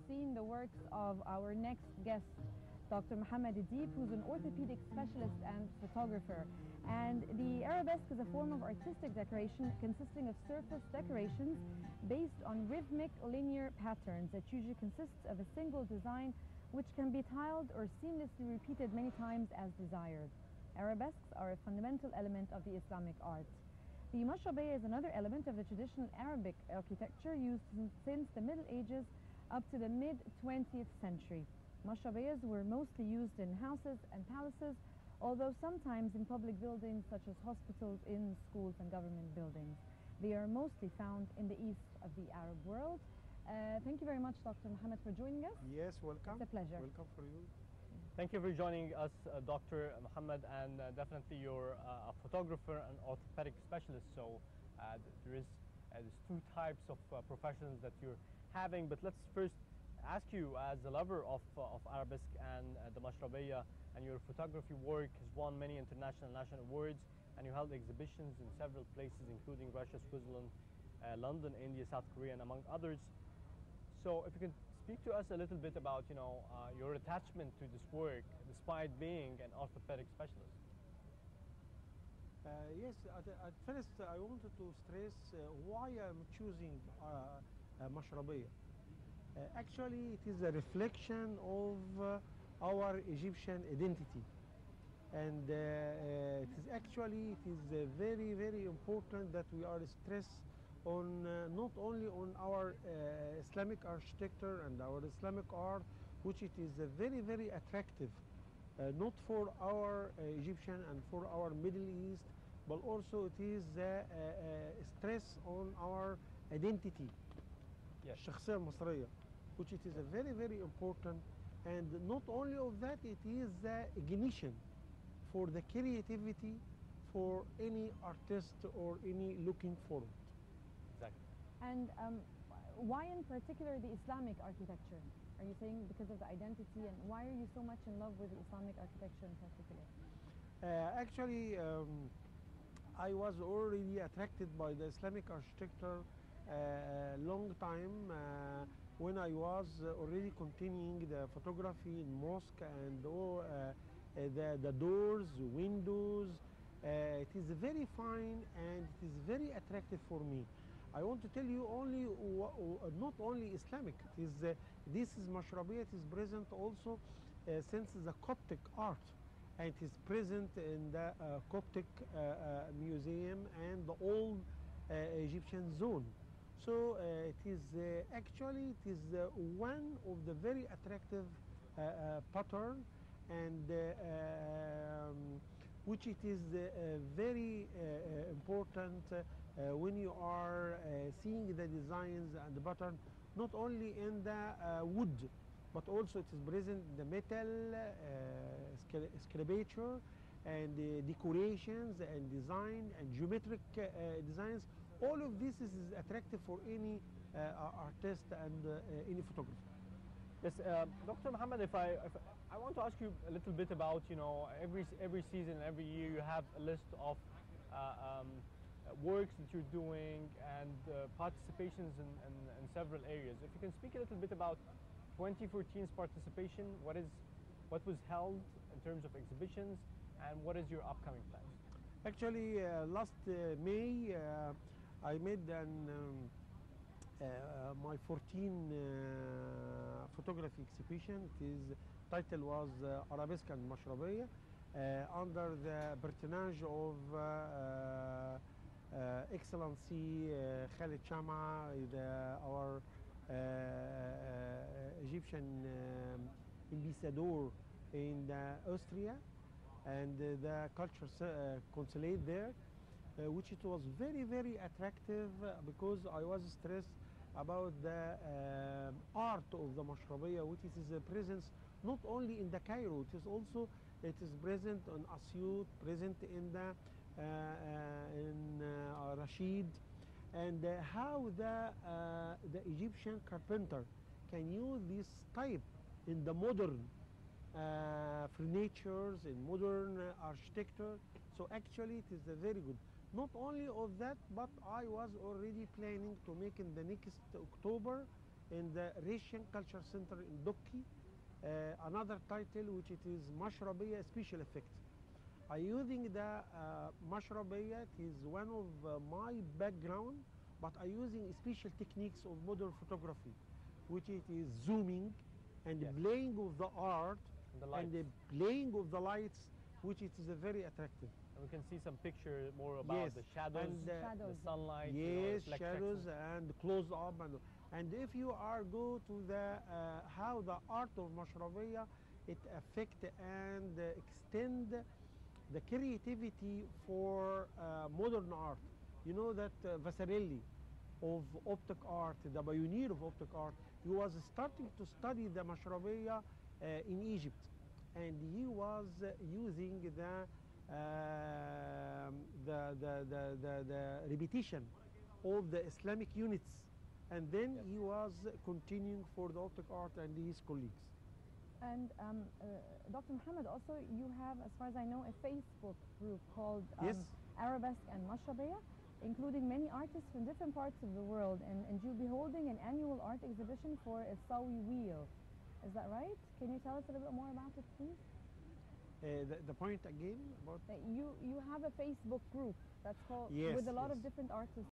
Seen the works of our next guest, Dr. Mohamed Deeb, who's an orthopedic specialist and photographer. And the arabesque is a form of artistic decoration consisting of surface decorations based on rhythmic linear patterns that usually consists of a single design which can be tiled or seamlessly repeated many times as desired. Arabesques are a fundamental element of the Islamic art. The mashrabiyya is another element of the traditional Arabic architecture used since the Middle Ages up to the mid-20th century. Mashrabiyas were mostly used in houses and palaces, although sometimes in public buildings such as hospitals, inns, schools, and government buildings. They are mostly found in the east of the Arab world. Thank you very much, Dr. Mohamed, for joining us. Yes, welcome. It's a pleasure. Welcome for you. Thank you for joining us, Dr. Mohamed, and definitely you're a photographer and orthopedic specialist, so there's two types of professions that you're having. But let's first ask you, as a lover of arabesque and the mashrabiyya, and your photography work has won many international and national awards, and you held exhibitions in several places, including Russia, Switzerland, London, India, South Korea, and among others. So if you can speak to us a little bit about, your attachment to this work, despite being an orthopedic specialist. Yes, at first I wanted to stress why I'm choosing mashrabiyya. Actually, it is a reflection of our Egyptian identity. And it is very, very important that we are stressed on not only on our Islamic architecture and our Islamic art, which it is very, very attractive, not for our Egyptian and for our Middle East, but also it is stress on our identity, الشخصية المصرية, which it is a very, very important. And not only of that, it is the ignition for the creativity for any artist or any looking forward. Exactly. And why in particular the Islamic architecture? Are you saying because of the identity, and why are you so much in love with the Islamic architecture in particular? Actually, I was already attracted by the Islamic architecture a long time when I was already continuing the photography in mosque and all, the doors, windows. It is very fine and it is very attractive for me. I want to tell you only, not only Islamic, it is, this is mashrabiyya, it is present also since the Coptic art. and it is present in the Coptic Museum and the old Egyptian zone. So it is actually it is one of the very attractive pattern, and which it is very important when you are seeing the designs and the pattern, not only in the wood, but also it is present in the metal sculpture and decorations and design and geometric designs. All of this is attractive for any artist and any photographer. Yes, Dr. Mohamed, if I want to ask you a little bit about, you know, every season, every year you have a list of works that you're doing and participations in several areas. If you can speak a little bit about 2014's participation, what was held in terms of exhibitions, and what is your upcoming plans? Actually, last May, I made my 14 photography exhibition. His title was Arabesque and Mashrabiyya, under the patronage of Excellency Khalid Shama, our Egyptian ambassador in Austria, and the culture consulate there, which it was very, very attractive because I was stressed about the art of the Mashrabiyya, which is a presence not only in the Cairo, it is present in Asyut, present in the Rashid, and how the Egyptian carpenter can use this type in the modern furnitures, in modern architecture. So actually it is very good. Not only of that, but I was already planning to make in the next October in the Russian Culture Center in Dokki another title, which it is Mashrabiyya Special Effects. I using the Mashrabiyya, it is one of my background, but I using special techniques of modern photography, which it is zooming and yes, playing of the art and the playing of the lights, which it is very attractive. And we can see some picture more about Yes, the shadows, and the sunlight, yes, reflections. shadows and close up, and if you are go to the how the art of Mashrabiyya, it affect and extend the creativity for modern art. You know that Vasarely of optic art, the pioneer of optic art, he was starting to study the Mashrabiyya in Egypt, and he was using the repetition of the Islamic units, and then Yes, he was continuing for the optic art and his colleagues. And Dr. Mohamed, also you have, as far as I know, a Facebook group called Yes. Arabesque and Mashrabiyya, including many artists from different parts of the world, and you'll be holding an annual art exhibition for a Sawi wheel. Is that right? Can you tell us a little bit more about it, please? The point again about You have a Facebook group that's called yes, with a lot yes. of different artists